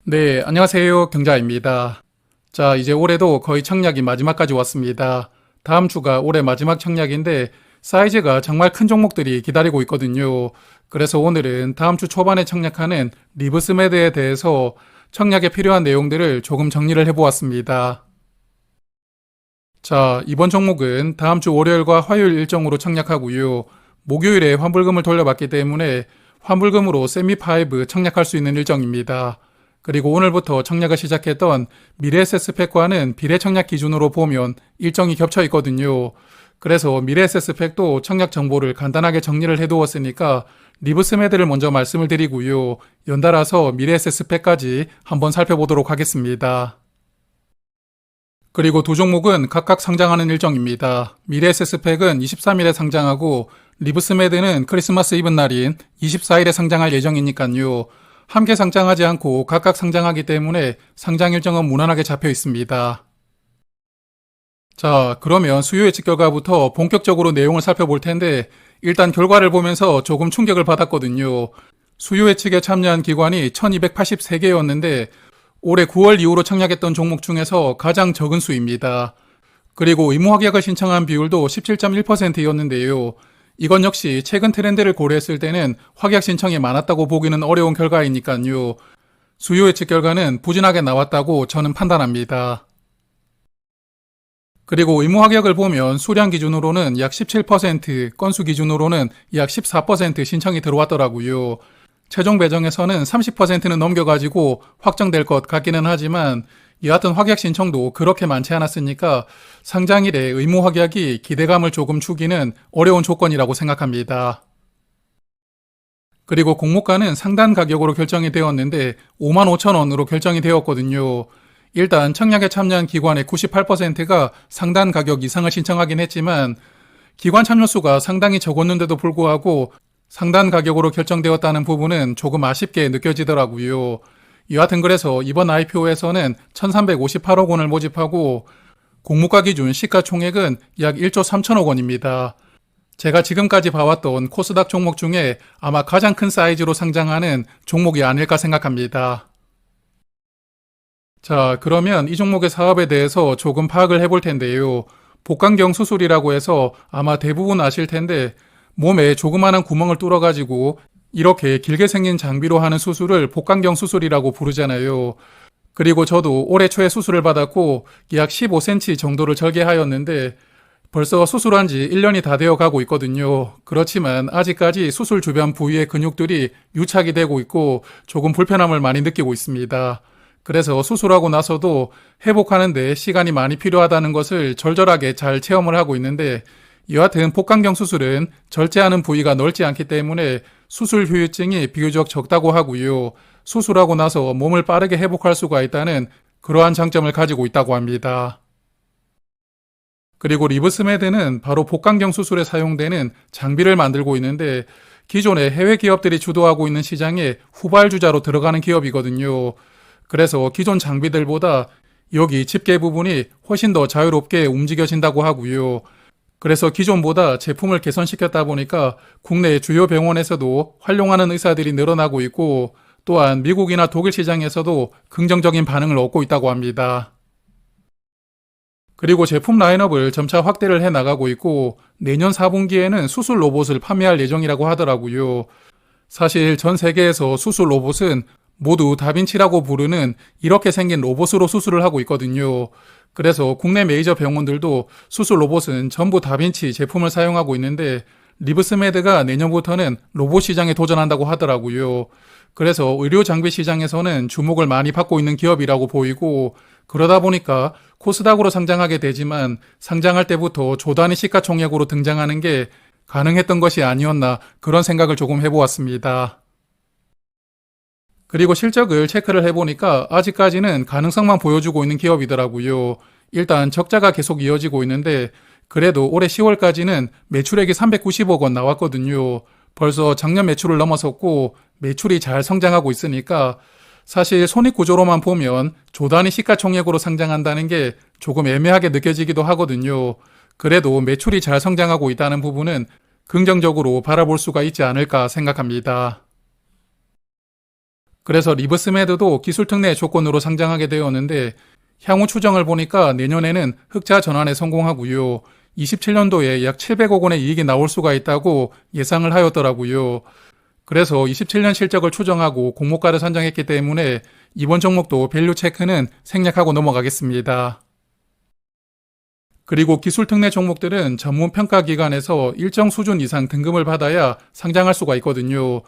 네, 안녕하세요. 경자입니다. 자, 이제 올해도 거의 청약이 마지막까지 왔습니다. 다음 주가 올해 마지막 청약인데 사이즈가 정말 큰 종목들이 기다리고 있거든요. 그래서 오늘은 다음 주 초반에 청약하는 리브스메드에 대해서 청약에 필요한 내용들을 조금 정리를 해보았습니다. 자, 이번 종목은 다음 주 월요일과 화요일 일정으로 청약하고요. 목요일에 환불금을 돌려받기 때문에 환불금으로 세미5 청약할 수 있는 일정입니다. 그리고 오늘부터 청약을 시작했던 미래에셋스펙과는 비례 청약 기준으로 보면 일정이 겹쳐 있거든요. 그래서 미래에셋스펙도 청약 정보를 간단하게 정리를 해두었으니까 리브스메드를 먼저 말씀을 드리고요. 연달아서 미래에셋스펙까지 한번 살펴보도록 하겠습니다. 그리고 두 종목은 각각 상장하는 일정입니다. 미래에셋스펙은 23일에 상장하고 리브스메드는 크리스마스 이브 날인 24일에 상장할 예정이니까요. 함께 상장하지 않고 각각 상장하기 때문에 상장 일정은 무난하게 잡혀 있습니다. 자, 그러면 수요 예측 결과부터 본격적으로 내용을 살펴볼 텐데 일단 결과를 보면서 조금 충격을 받았거든요. 수요 예측에 참여한 기관이 1283개였는데 올해 9월 이후로 청약했던 종목 중에서 가장 적은 수입니다. 그리고 의무 확약을 신청한 비율도 17.1%였는데요. 이건 역시 최근 트렌드를 고려했을 때는 확약 신청이 많았다고 보기는 어려운 결과이니까요. 수요 예측 결과는 부진하게 나왔다고 저는 판단합니다. 그리고 의무 확약을 보면 수량 기준으로는 약 17%, 건수 기준으로는 약 14% 신청이 들어왔더라고요. 최종 배정에서는 30%는 넘겨가지고 확정될 것 같기는 하지만 여하튼 확약 신청도 그렇게 많지 않았으니까 상장일에 의무 확약이 기대감을 조금 주기는 어려운 조건이라고 생각합니다. 그리고 공모가는 상단 가격으로 결정이 되었는데 55,000원으로 결정이 되었거든요. 일단 청약에 참여한 기관의 98%가 상단 가격 이상을 신청하긴 했지만 기관 참여수가 상당히 적었는데도 불구하고 상단 가격으로 결정되었다는 부분은 조금 아쉽게 느껴지더라고요. 여하튼 그래서 이번 IPO에서는 1358억 원을 모집하고 공모가 기준 시가총액은 약 1조 3천억 원입니다. 제가 지금까지 봐왔던 코스닥 종목 중에 아마 가장 큰 사이즈로 상장하는 종목이 아닐까 생각합니다. 자, 그러면 이 종목의 사업에 대해서 조금 파악을 해볼 텐데요. 복강경 수술이라고 해서 아마 대부분 아실 텐데 몸에 조그마한 구멍을 뚫어가지고 이렇게 길게 생긴 장비로 하는 수술을 복강경 수술이라고 부르잖아요. 그리고 저도 올해 초에 수술을 받았고 약 15cm 정도를 절개하였는데 벌써 수술한 지 1년이 다 되어 가고 있거든요. 그렇지만 아직까지 수술 주변 부위의 근육들이 유착이 되고 있고 조금 불편함을 많이 느끼고 있습니다. 그래서 수술하고 나서도 회복하는데 시간이 많이 필요하다는 것을 절절하게 잘 체험을 하고 있는데 여하튼 복강경 수술은 절제하는 부위가 넓지 않기 때문에 수술 후유증이 비교적 적다고 하고요. 수술하고 나서 몸을 빠르게 회복할 수가 있다는 그러한 장점을 가지고 있다고 합니다. 그리고 리브스메드는 바로 복강경 수술에 사용되는 장비를 만들고 있는데 기존의 해외 기업들이 주도하고 있는 시장에 후발주자로 들어가는 기업이거든요. 그래서 기존 장비들보다 여기 집게 부분이 훨씬 더 자유롭게 움직여진다고 하고요. 그래서 기존보다 제품을 개선시켰다 보니까 국내 주요 병원에서도 활용하는 의사들이 늘어나고 있고 또한 미국이나 독일 시장에서도 긍정적인 반응을 얻고 있다고 합니다. 그리고 제품 라인업을 점차 확대를 해 나가고 있고 내년 4분기에는 수술 로봇을 판매할 예정이라고 하더라고요. 사실 전 세계에서 수술 로봇은 모두 다빈치라고 부르는 이렇게 생긴 로봇으로 수술을 하고 있거든요. 그래서 국내 메이저 병원들도 수술 로봇은 전부 다빈치 제품을 사용하고 있는데 리브스메드가 내년부터는 로봇 시장에 도전한다고 하더라고요. 그래서 의료 장비 시장에서는 주목을 많이 받고 있는 기업이라고 보이고 그러다 보니까 코스닥으로 상장하게 되지만 상장할 때부터 조단위 시가총액으로 등장하는 게 가능했던 것이 아니었나 그런 생각을 조금 해보았습니다. 그리고 실적을 체크를 해보니까 아직까지는 가능성만 보여주고 있는 기업이더라고요. 일단 적자가 계속 이어지고 있는데 그래도 올해 10월까지는 매출액이 390억 원 나왔거든요. 벌써 작년 매출을 넘어섰고 매출이 잘 성장하고 있으니까 사실 손익구조로만 보면 조단위 시가총액으로 상장한다는 게 조금 애매하게 느껴지기도 하거든요. 그래도 매출이 잘 성장하고 있다는 부분은 긍정적으로 바라볼 수가 있지 않을까 생각합니다. 그래서 리브스메드도 기술특례 조건으로 상장하게 되었는데 향후 추정을 보니까 내년에는 흑자 전환에 성공하고요. 27년도에 약 700억 원의 이익이 나올 수가 있다고 예상을 하였더라고요. 그래서 27년 실적을 추정하고 공모가를 산정했기 때문에 이번 종목도 밸류 체크는 생략하고 넘어가겠습니다. 그리고 기술특례 종목들은 전문평가기관에서 일정 수준 이상 등급을 받아야 상장할 수가 있거든요.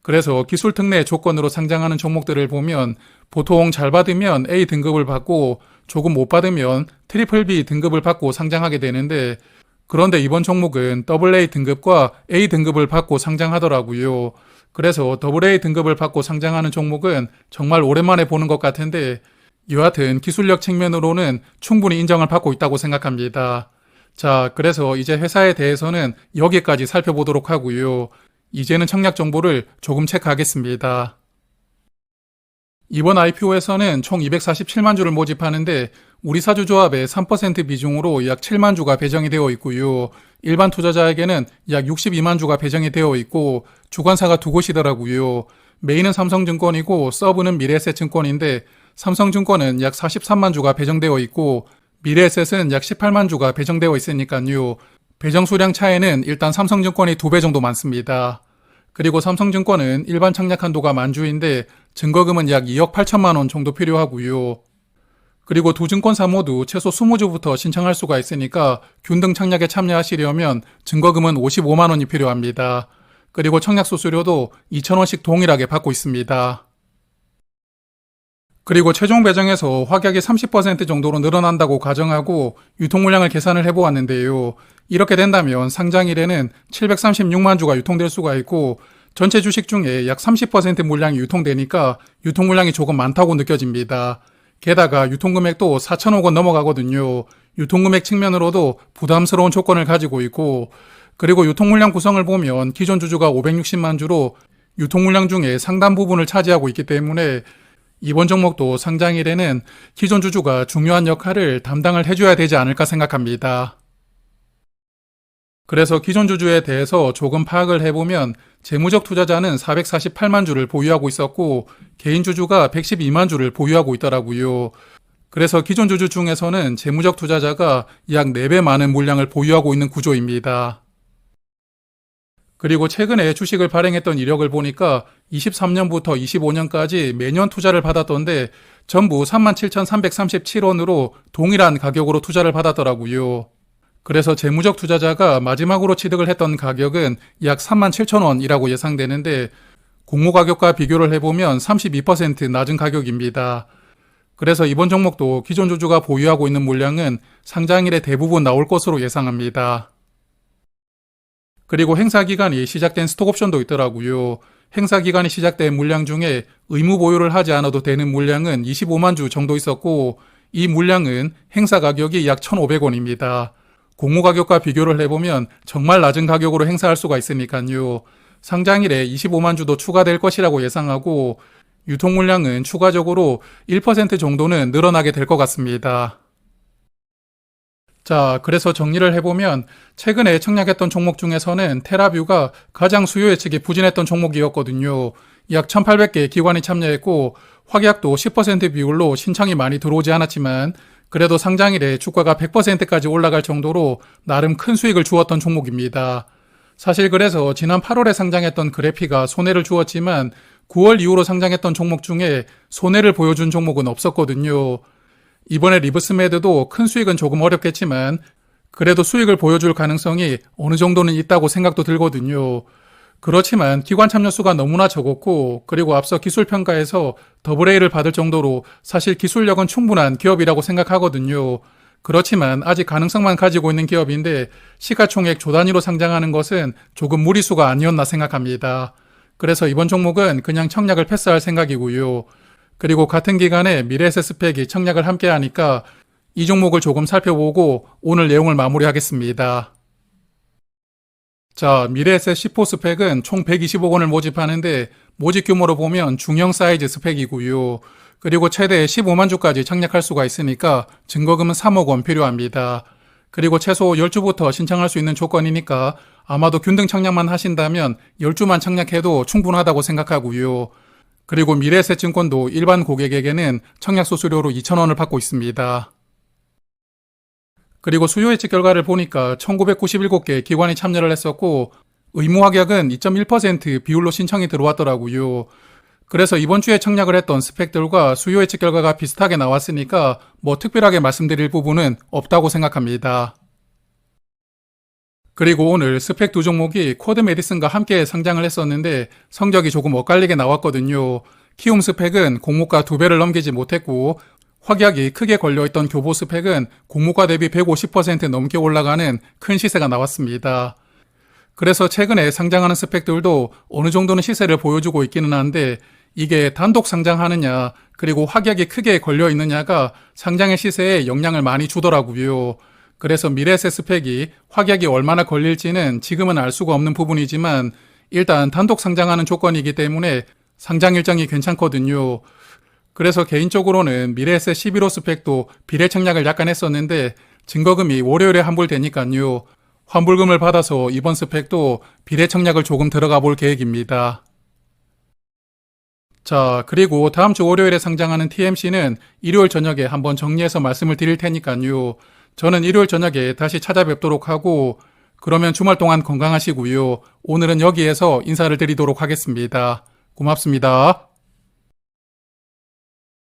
그래서 기술특례 조건으로 상장하는 종목들을 보면 보통 잘 받으면 A 등급을 받고 조금 못 받으면 트리플 B 등급을 받고 상장하게 되는데 그런데 이번 종목은 AA 등급과 A 등급을 받고 상장하더라고요. 그래서 AA 등급을 받고 상장하는 종목은 정말 오랜만에 보는 것 같은데 여하튼 기술력 측면으로는 충분히 인정을 받고 있다고 생각합니다. 자, 그래서 이제 회사에 대해서는 여기까지 살펴보도록 하고요. 이제는 청약 정보를 조금 체크하겠습니다. 이번 IPO에서는 총 247만 주를 모집하는데 우리 사주조합의 3% 비중으로 약 7만 주가 배정이 되어 있고요. 일반 투자자에게는 약 62만 주가 배정이 되어 있고 주관사가 두 곳이더라고요. 메인은 삼성증권이고 서브는 미래에셋증권인데 삼성증권은 약 43만 주가 배정되어 있고 미래에셋은 약 18만 주가 배정되어 있으니까요. 배정 수량 차이는 일단 삼성증권이 2배 정도 많습니다. 그리고 삼성증권은 일반 청약 한도가 만주인데 증거금은 약 2억 8천만 원 정도 필요하고요. 그리고 두 증권사 모두 최소 20주부터 신청할 수가 있으니까 균등 청약에 참여하시려면 증거금은 55만 원이 필요합니다. 그리고 청약 수수료도 2,000원씩 동일하게 받고 있습니다. 그리고 최종 배정에서 확약이 30% 정도로 늘어난다고 가정하고 유통 물량을 계산을 해보았는데요. 이렇게 된다면 상장일에는 736만 주가 유통될 수가 있고 전체 주식 중에 약 30% 물량이 유통되니까 유통 물량이 조금 많다고 느껴집니다. 게다가 유통금액도 4천억 원 넘어가거든요. 유통금액 측면으로도 부담스러운 조건을 가지고 있고 그리고 유통 물량 구성을 보면 기존 주주가 560만 주로 유통 물량 중에 상당 부분을 차지하고 있기 때문에 이번 종목도 상장일에는 기존 주주가 중요한 역할을 담당을 해줘야 되지 않을까 생각합니다. 그래서 기존 주주에 대해서 조금 파악을 해보면 재무적 투자자는 448만 주를 보유하고 있었고 개인 주주가 112만 주를 보유하고 있더라고요. 그래서 기존 주주 중에서는 재무적 투자자가 약 4배 많은 물량을 보유하고 있는 구조입니다. 그리고 최근에 주식을 발행했던 이력을 보니까 23년부터 25년까지 매년 투자를 받았던데 전부 37,337원으로 동일한 가격으로 투자를 받았더라고요. 그래서 재무적 투자자가 마지막으로 취득을 했던 가격은 약 37,000원이라고 예상되는데 공모 가격과 비교를 해보면 32% 낮은 가격입니다. 그래서 이번 종목도 기존 주주가 보유하고 있는 물량은 상장일에 대부분 나올 것으로 예상합니다. 그리고 행사 기간이 시작된 스톡옵션도 있더라고요. 행사 기간이 시작된 물량 중에 의무 보유를 하지 않아도 되는 물량은 25만 주 정도 있었고 이 물량은 행사 가격이 약 1,500원입니다. 공모 가격과 비교를 해보면 정말 낮은 가격으로 행사할 수가 있으니까요. 상장일에 25만 주도 추가될 것이라고 예상하고 유통 물량은 추가적으로 1% 정도는 늘어나게 될 것 같습니다. 자, 그래서 정리를 해보면 최근에 청약했던 종목 중에서는 테라뷰가 가장 수요 예측이 부진했던 종목이었거든요. 약 1,800개 기관이 참여했고 확약도 10% 비율로 신청이 많이 들어오지 않았지만 그래도 상장일에 주가가 100%까지 올라갈 정도로 나름 큰 수익을 주었던 종목입니다. 사실 그래서 지난 8월에 상장했던 그래피가 손해를 주었지만 9월 이후로 상장했던 종목 중에 손해를 보여준 종목은 없었거든요. 이번에 리브스메드도 큰 수익은 조금 어렵겠지만 그래도 수익을 보여줄 가능성이 어느 정도는 있다고 생각도 들거든요. 그렇지만 기관 참여 수가 너무나 적었고 그리고 앞서 기술평가에서 AA를 받을 정도로 사실 기술력은 충분한 기업이라고 생각하거든요. 그렇지만 아직 가능성만 가지고 있는 기업인데 시가총액 조 단위로 상장하는 것은 조금 무리수가 아니었나 생각합니다. 그래서 이번 종목은 그냥 청약을 패스할 생각이고요. 그리고 같은 기간에 미래에셋 스펙이 청약을 함께 하니까 이 종목을 조금 살펴보고 오늘 내용을 마무리하겠습니다. 자, 미래에셋 C4 스펙은 총 120억 원을 모집하는데 모집 규모로 보면 중형 사이즈 스펙이고요. 그리고 최대 15만 주까지 청약할 수가 있으니까 증거금은 3억 원 필요합니다. 그리고 최소 10주부터 신청할 수 있는 조건이니까 아마도 균등 청약만 하신다면 10주만 청약해도 충분하다고 생각하고요. 그리고 미래에셋증권도 일반 고객에게는 청약 수수료로 2,000원을 받고 있습니다. 그리고 수요 예측 결과를 보니까 1997개 기관이 참여를 했었고 의무 확약은 2.1% 비율로 신청이 들어왔더라고요. 그래서 이번 주에 청약을 했던 스펙들과 수요 예측 결과가 비슷하게 나왔으니까 뭐 특별하게 말씀드릴 부분은 없다고 생각합니다. 그리고 오늘 스펙 두 종목이 쿼드 메디슨과 함께 상장을 했었는데 성적이 조금 엇갈리게 나왔거든요. 키움 스펙은 공모가 2배를 넘기지 못했고 확약이 크게 걸려있던 교보 스펙은 공모가 대비 150% 넘게 올라가는 큰 시세가 나왔습니다. 그래서 최근에 상장하는 스펙들도 어느 정도는 시세를 보여주고 있기는 한데 이게 단독 상장하느냐 그리고 확약이 크게 걸려있느냐가 상장의 시세에 영향을 많이 주더라고요. 그래서 미래에셋 스펙이 확약이 얼마나 걸릴지는 지금은 알 수가 없는 부분이지만 일단 단독 상장하는 조건이기 때문에 상장 일정이 괜찮거든요. 그래서 개인적으로는 미래에셋 11호 스펙도 비례 청약을 약간 했었는데 증거금이 월요일에 환불되니까요. 환불금을 받아서 이번 스펙도 비례 청약을 조금 들어가 볼 계획입니다. 자, 그리고 다음 주 월요일에 상장하는 TMC는 일요일 저녁에 한번 정리해서 말씀을 드릴 테니까요. 저는 일요일 저녁에 다시 찾아뵙도록 하고 그러면 주말 동안 건강하시고요. 오늘은 여기에서 인사를 드리도록 하겠습니다. 고맙습니다.